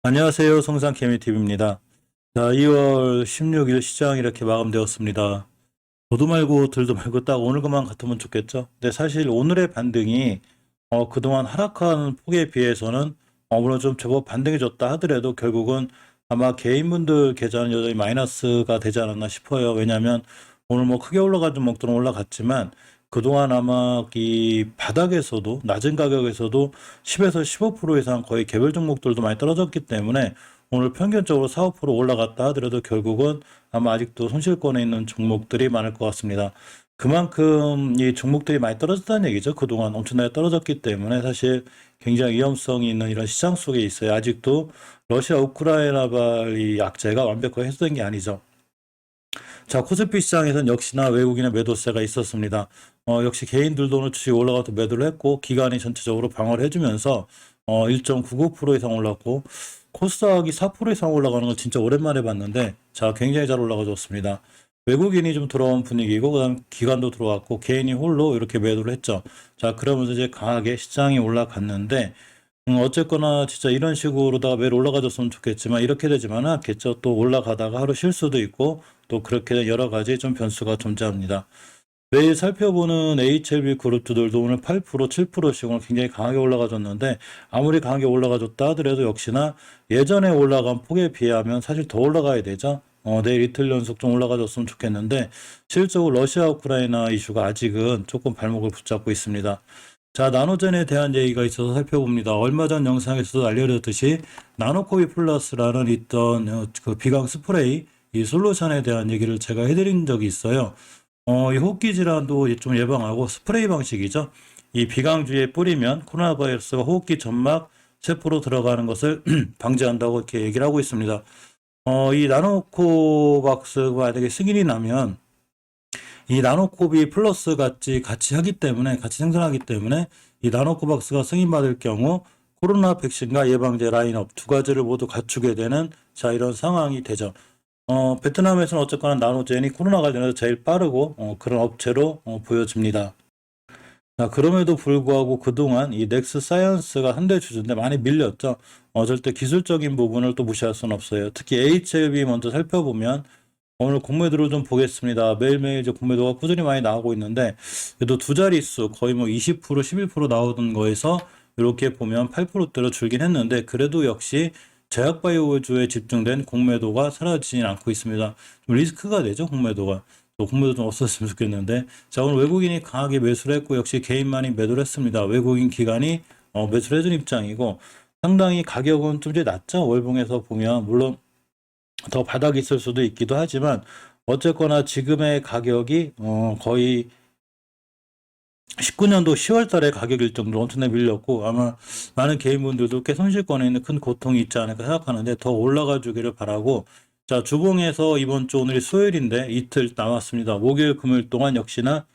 안녕하세요. 성상개미TV입니다. 자, 2월 16일 시장 이렇게 마감되었습니다. 저도 말고 들도 말고 딱 오늘 것만 같으면 좋겠죠. 근데 사실 오늘의 반등이 그동안 하락한 폭에 비해서는 물론 좀 제법 반등이 줬다 하더라도 결국은 아마 개인분들 계좌는 여전히 마이너스가 되지 않았나 싶어요. 왜냐하면 오늘 뭐 크게 올라간 종목들은 올라갔지만 그동안 아마 이 바닥에서도 낮은 가격에서도 10에서 15% 이상 거의 개별 종목들도 많이 떨어졌기 때문에 오늘 평균적으로 4, 5% 올라갔다 하더라도 결국은 아마 아직도 손실권에 있는 종목들이 많을 것 같습니다. 그만큼 이 종목들이 많이 떨어졌다는 얘기죠. 그동안 엄청나게 떨어졌기 때문에 사실 굉장히 위험성이 있는 이런 시장 속에 있어요. 아직도 러시아 우크라이나발 악재가 완벽하게 해소된 게 아니죠. 자, 코스피 시장에서는 역시나 외국인의 매도세가 있었습니다. 역시 개인들도 오늘 주식 올라가서 매도를 했고, 기관이 전체적으로 방어를 해주면서 1.99% 이상 올랐고, 코스닥이 4% 이상 올라가는 건 진짜 오랜만에 봤는데, 자, 굉장히 잘 올라가줬습니다. 외국인이 좀 들어온 분위기고, 그다음 기관도 들어왔고, 개인이 홀로 이렇게 매도를 했죠. 자, 그러면서 이제 강하게 시장이 올라갔는데, 어쨌거나 진짜 이런 식으로다가 매일 올라가줬으면 좋겠지만 이렇게 되지만은 않겠죠. 또 올라가다가 하루 쉴 수도 있고 또 그렇게 여러 가지 좀 변수가 존재합니다. 매일 살펴보는 HLB 그룹들도 오늘 8%, 7%씩 오늘 굉장히 강하게 올라가줬는데 아무리 강하게 올라가줬다 하더라도 역시나 예전에 올라간 폭에 비하면 사실 더 올라가야 되죠. 내일 이틀 연속 좀 올라가줬으면 좋겠는데 실질적으로 러시아 우크라이나 이슈가 아직은 조금 발목을 붙잡고 있습니다. 자, 나노젠에 대한 얘기가 있어서 살펴봅니다. 얼마 전 영상에서도 알려드렸듯이 나노코비 플러스라는 있던 그 비강 스프레이 이 솔루션에 대한 얘기를 제가 해드린 적이 있어요. 이 호흡기 질환도 좀 예방하고 스프레이 방식이죠. 이 비강주에 뿌리면 코로나 바이러스가 호흡기 점막 세포로 들어가는 것을 방지한다고 이렇게 얘기를 하고 있습니다. 이 나노코박스가 만약에 승인이 나면 이 나노코비 플러스 같이 하기 때문에 같이 생산하기 때문에 이 나노코박스가 승인받을 경우 코로나 백신과 예방제 라인업 두 가지를 모두 갖추게 되는 자 이런 상황이 되죠. 베트남에서는 어쨌거나 나노젠이 코로나 관련해서 제일 빠르고 그런 업체로 보여집니다. 자, 그럼에도 불구하고 그동안 이 넥스 사이언스가 현대 주주인데 많이 밀렸죠. 절대 기술적인 부분을 또 무시할 수는 없어요. 특히 HLB 먼저 살펴보면 오늘 공매도를 좀 보겠습니다. 매일매일 이제 공매도가 꾸준히 많이 나오고 있는데, 그래도 두 자릿수 거의 뭐 20%, 11% 나오던 거에서 이렇게 보면 8%대로 줄긴 했는데, 그래도 역시 제약바이오주에 집중된 공매도가 사라지진 않고 있습니다. 좀 리스크가 되죠, 공매도가. 또 공매도 좀 없었으면 좋겠는데, 자, 오늘 외국인이 강하게 매수를 했고, 역시 개인만이 매도를 했습니다. 외국인 기관이 매수를 해준 입장이고, 상당히 가격은 좀 이제 낮죠. 월봉에서 보면, 물론 더 바닥이 있을 수도 있기도 하지만 어쨌거나 지금의 가격이 거의 19년도 10월 달에 가격일 정도로 엄청나게 밀렸고 아마 많은 개인분들도 꽤 손실권에 있는 큰 고통이 있지 않을까 생각하는데 더 올라가 주기를 바라고 자 주봉에서 이번 주 오늘이 수요일인데 이틀 남았습니다. 목요일 금요일 동안 역시나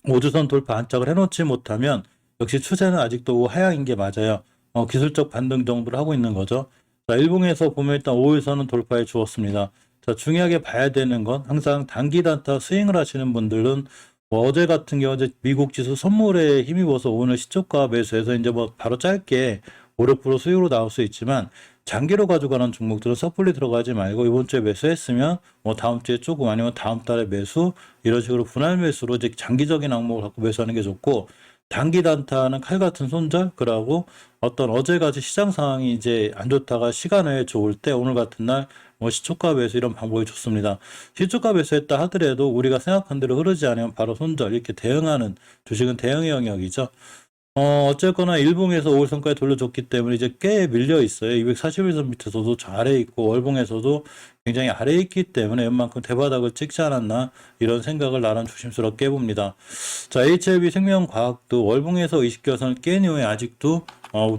5주선 돌파 안착을 해놓지 못하면 역시 추세는 아직도 하향인 게 맞아요. 기술적 반등 정도를 하고 있는 거죠. 자, 일봉에서 보면 일단 5일선은 돌파해 주었습니다. 자, 중요하게 봐야 되는 건 항상 단기 단타 스윙을 하시는 분들은 뭐 어제 같은 경우 이제 미국 지수 선물에 힘입어서 오늘 시초가 매수해서 이제 뭐 바로 짧게 5, 6% 수익으로 나올 수 있지만 장기로 가져가는 종목들은 섣불리 들어가지 말고 이번 주에 매수했으면 뭐 다음 주에 조금 아니면 다음 달에 매수 이런 식으로 분할 매수로 이제 장기적인 항목을 갖고 매수하는 게 좋고 단기 단타는 칼 같은 손절 그러고 어떤 어제같이 시장 상황이 이제 안 좋다가 시간 외에 좋을 때 오늘 같은 날 뭐 시초가 매수 이런 방법이 좋습니다. 시초가 매수했다 하더라도 우리가 생각한 대로 흐르지 않으면 바로 손절 이렇게 대응하는 주식은 대응의 영역이죠. 어쨌거나 일봉에서 5일선까지 돌려줬기 때문에 이제 꽤 밀려 있어요. 241선 밑에서도 저 아래에 있고 월봉에서도 굉장히 아래에 있기 때문에 웬만큼 대바닥을 찍지 않았나 이런 생각을 나름 조심스럽게 해봅니다. 자, HLB 생명과학도 월봉에서 20개선을 깬 이후에 아직도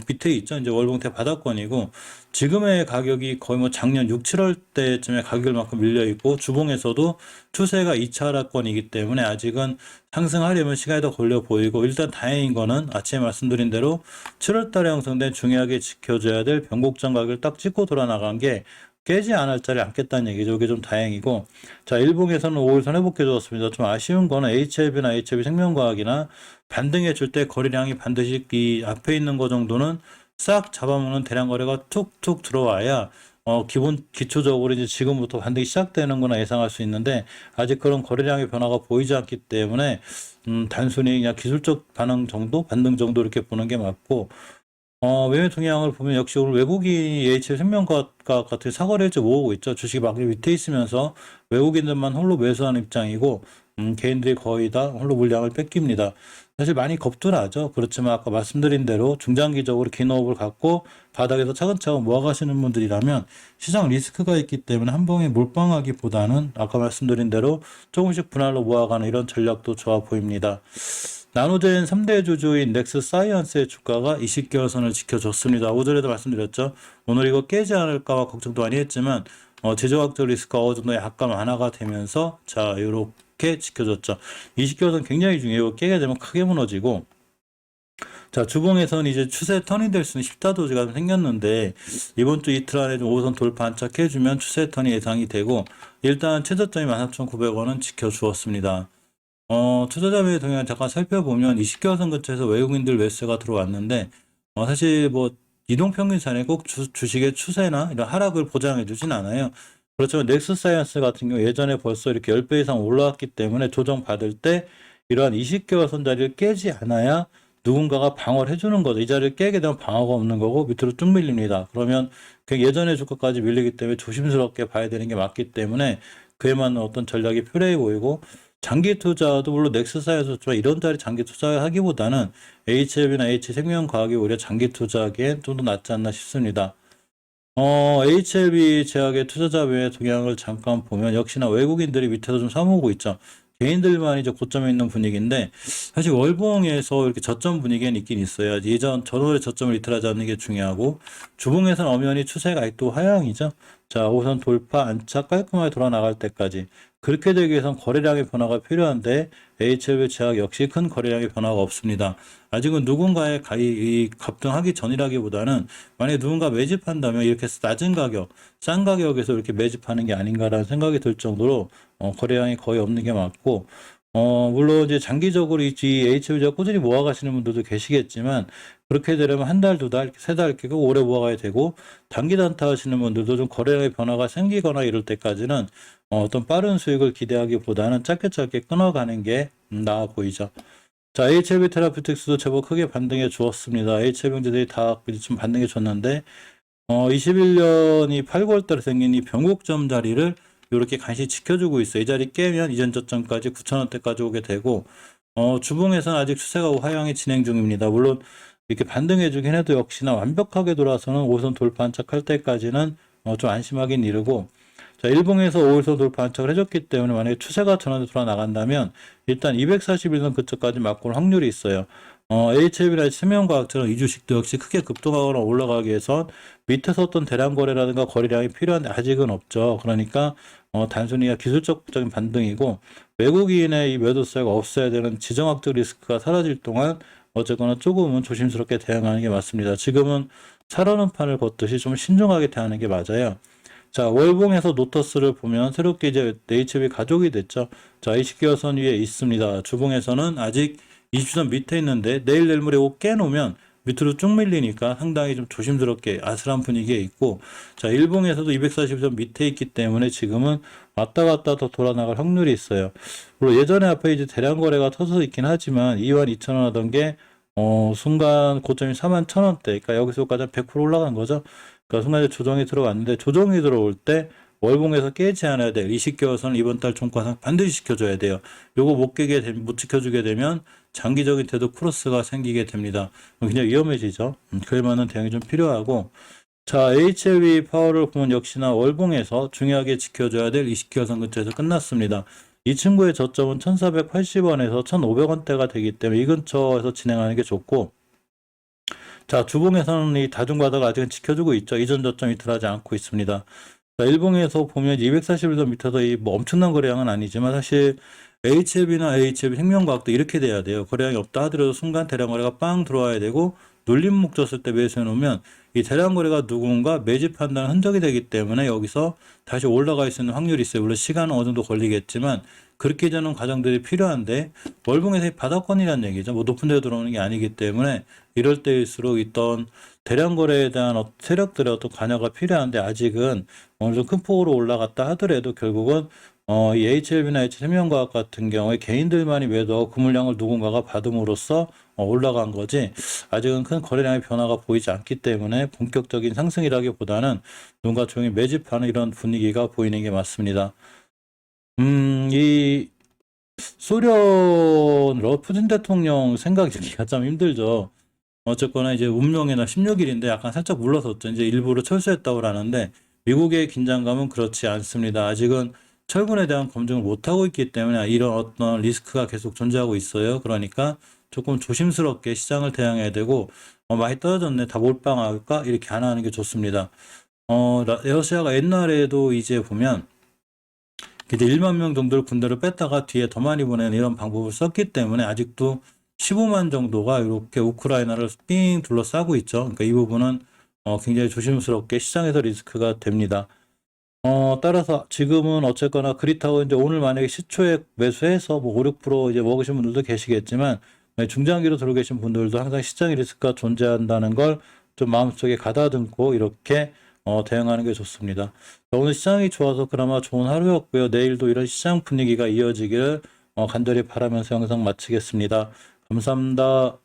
밑에 있죠. 이제 월봉 대바닥권이고 지금의 가격이 거의 뭐 작년 6, 7월 때쯤에 가격만큼 밀려 있고 주봉에서도 추세가 2차 하락권이기 때문에 아직은 상승하려면 시간이 더 걸려 보이고 일단 다행인 거는 아침에 말씀드린 대로 7월 달에 형성된 중요하게 지켜줘야 될 변곡점 가격을 딱 찍고 돌아 나간 게 깨지 않을 자리 않겠다는 얘기죠. 이게 좀 다행이고 자 일봉에서는 5일선 회복해 주었습니다. 좀 아쉬운 거는 HLB나 HLB 생명과학이나 반등해 줄 때 거래량이 반드시 이 앞에 있는 거 정도는 싹 잡아먹는 대량 거래가 툭툭 들어와야 기초적으로 이제 지금부터 반등이 시작되는구나 예상할 수 있는데 아직 그런 거래량의 변화가 보이지 않기 때문에 단순히 그냥 기술적 반응 정도, 반등 정도 이렇게 보는 게 맞고 매매 동향을 보면 역시 오늘 외국인이 HL생명과학 같은 사거래일지 모으고 있죠. 주식이 막 밑에 있으면서 외국인들만 홀로 매수하는 입장이고 개인들이 거의 다 홀로 물량을 뺏깁니다. 사실 많이 겁도 나죠. 그렇지만 아까 말씀드린 대로 중장기적으로 긴 호흡을 갖고 바닥에서 차근차근 모아가시는 분들이라면 시장 리스크가 있기 때문에 한 번에 몰빵하기보다는 아까 말씀드린 대로 조금씩 분할로 모아가는 이런 전략도 좋아 보입니다. 나노젠 3대 주주인 넥스사이언스의 주가가 20개월 선을 지켜줬습니다. 오전에도 말씀드렸죠. 오늘 이거 깨지 않을까 걱정도 많이 했지만 재정학적 리스크가 어느 정도 약간 완화가 되면서 자 이렇게 지켜줬죠. 20개월 선 굉장히 중요해요. 깨게 되면 크게 무너지고 자 주봉에서는 이제 추세 턴이 될 수 있는 십자 도지가 생겼는데 이번 주 이틀 안에 좀 5선 돌파 안착해주면 추세 턴이 예상이 되고 일단 최저점이 13,900원은 지켜주었습니다. 투자자매의 동향을 잠깐 살펴보면 20개월 선 근처에서 외국인들 매수가 들어왔는데 사실 뭐 이동평균선에 꼭 주식의 추세나 이런 하락을 보장해 주진 않아요. 그렇지만 넥스사이언스 같은 경우 예전에 벌써 이렇게 10배 이상 올라왔기 때문에 조정받을 때 이러한 20개월 선 자리를 깨지 않아야 누군가가 방어를 해주는 거죠. 이 자리를 깨게 되면 방어가 없는 거고 밑으로 쭉 밀립니다. 그러면 그 예전의 주가까지 밀리기 때문에 조심스럽게 봐야 되는 게 맞기 때문에 그에 맞는 어떤 전략이 필요해 보이고 장기 투자도 물론 넥스사에서 이런 자리 장기 투자하기보다는 HLB나 H생명과학이 오히려 장기 투자하기엔 좀 더 낫지 않나 싶습니다. HLB 제약의 투자자의 동향을 잠깐 보면 역시나 외국인들이 밑에서 좀 사모으고 있죠. 개인들만 이제 고점에 있는 분위기인데 사실 월봉에서 이렇게 저점 분위기는 있긴 있어요. 전월의 저점을 이탈하지 않는 게 중요하고 주봉에서는 엄연히 추세가 또 하향이죠. 자, 우선 돌파 안착 깔끔하게 돌아 나갈 때까지 그렇게 되기 위해선 거래량의 변화가 필요한데 HLB 제약 역시 큰 거래량의 변화가 없습니다. 아직은 누군가의 급등하기 전이라기보다는 만약에 누군가 매집한다면 이렇게 낮은 가격, 싼 가격에서 이렇게 매집하는 게 아닌가라는 생각이 들 정도로 거래량이 거의 없는 게 맞고 물론 이제 장기적으로 이 HLB가 꾸준히 모아가시는 분들도 계시겠지만 그렇게 되려면 한 달, 두 달, 세 달 이렇게 오래 모아가야 되고 단기 단타 하시는 분들도 좀 거래량의 변화가 생기거나 이럴 때까지는 어떤 빠른 수익을 기대하기보다는 짧게 끊어가는 게 나아 보이죠. 자, HLB 테라피틱스도 제법 크게 반등해 주었습니다. HL병제들이 다 좀 반등해 줬는데 21년이 8, 9월 달에 생긴 이 변곡점 자리를 이렇게 간신히 지켜주고 있어요. 이 자리 깨면 이전 저점까지 9,000원대까지 오게 되고 주봉에서는 아직 추세가 하향이 진행 중입니다. 물론 이렇게 반등해 주긴 해도 역시나 완벽하게 돌아서는 5선 돌파 안착할 때까지는 좀 안심하긴 이르고 자, 일봉에서 5일선 돌파 안착을 해줬기 때문에 만약에 추세가 전환돼 돌아 나간다면 일단 241선 근처까지 맞고 올 확률이 있어요. HLB나 생명과학처럼 이 주식도 역시 크게 급등하거나 올라가기 위해선 밑에서 어떤 대량 거래라든가 거래량이 필요한데 아직은 없죠. 그러니까 단순히 기술적인 반등이고 외국인의 이 매도세가 없어야 되는 지정학적 리스크가 사라질 동안 어쨌거나 조금은 조심스럽게 대응하는 게 맞습니다. 지금은 살아는 판을 걷듯이 좀 신중하게 대하는 게 맞아요. 자, 월봉에서 노터스를 보면 새롭게 이제 HLB 가족이 됐죠. 자, 20개월 선 위에 있습니다. 주봉에서는 아직 20선 밑에 있는데 내일 모레 깨놓으면 밑으로 쭉 밀리니까 상당히 좀 조심스럽게 아슬한 분위기에 있고 자, 일봉에서도 240선 밑에 있기 때문에 지금은 왔다 갔다 더 돌아 나갈 확률이 있어요. 물론 예전에 앞에 이제 대량 거래가 터져 있긴 하지만 22,000원 하던 게 순간 고점이 41,000원대 그러니까 여기서까지 100% 올라간 거죠. 그러니까 순간에 조정이 들어왔는데 조정이 들어올 때 월봉에서 깨지 않아야 돼요. 20개월 선을 이번 달 종가상 반드시 지켜줘야 돼요. 요거 못 지켜주게 되면 장기적인 태도 크로스가 생기게 됩니다. 굉장히 위험해지죠. 그에 맞는 대응이 좀 필요하고 자, HLB 파워를 보면 역시나 월봉에서 중요하게 지켜줘야 될 20개월 선 근처에서 끝났습니다. 이 친구의 저점은 1480원에서 1500원대가 되기 때문에 이 근처에서 진행하는 게 좋고 자, 주봉에서는 이 다중바닥을 아직은 지켜주고 있죠. 이전 저점 이탈하지 않고 있습니다. 자, 일봉에서 보면 241선 밑에서 이 뭐 엄청난 거래량은 아니지만 사실 HLB나 HLB 생명과학도 이렇게 돼야 돼요. 거래량이 없다 하더라도 순간 대량 거래가 빵 들어와야 되고 눌림목 줬을 때 매수해 놓으면 이 대량 거래가 누군가 매집한다는 흔적이 되기 때문에 여기서 다시 올라갈 수 있는 확률이 있어요. 물론 시간은 어느 정도 걸리겠지만 그렇게 되는 과정들이 필요한데 월봉에서 바닥권이라는 얘기죠. 뭐 높은 데 들어오는 게 아니기 때문에 이럴 때일수록 있던 대량 거래에 대한 세력들의 어떤 관여가 필요한데 아직은 어느 정도 큰 폭으로 올라갔다 하더라도 결국은 이 HLB나 H생명과학 같은 경우에 개인들만이 매도하고 그 물량을 누군가가 받음으로써 올라간 거지 아직은 큰 거래량의 변화가 보이지 않기 때문에 본격적인 상승이라기보다는 누군가 조용히 매집하는 이런 분위기가 보이는 게 맞습니다. 이 소련 푸틴 대통령 생각하기가 참 힘들죠. 어쨌거나 이제 운명이나 16일인데 약간 살짝 물러섰죠. 이제 일부러 철수했다고 하는데 미국의 긴장감은 그렇지 않습니다. 아직은 철군에 대한 검증을 못하고 있기 때문에 이런 어떤 리스크가 계속 존재하고 있어요. 그러니까 조금 조심스럽게 시장을 대응해야 되고 많이 떨어졌네. 다 몰빵할까? 이렇게 안 하는 게 좋습니다. 러시아가 옛날에도 이제 보면 이제 1만 명 정도를 군대를 뺐다가 뒤에 더 많이 보내는 이런 방법을 썼기 때문에 아직도 15만 정도가 이렇게 우크라이나를 삥 둘러싸고 있죠. 그러니까 이 부분은 굉장히 조심스럽게 시장에서 리스크가 됩니다. 따라서 지금은 어쨌거나 그렇다고 이제 오늘 만약에 시초에 매수해서 뭐 5, 6% 이제 먹으신 분들도 계시겠지만 중장기로 들어 계신 분들도 항상 시장의 리스크가 존재한다는 걸 좀 마음속에 가다듬고 이렇게 대응하는 게 좋습니다. 오늘 시장이 좋아서 그나마 좋은 하루였고요. 내일도 이런 시장 분위기가 이어지기를 간절히 바라면서 영상 마치겠습니다. 감사합니다.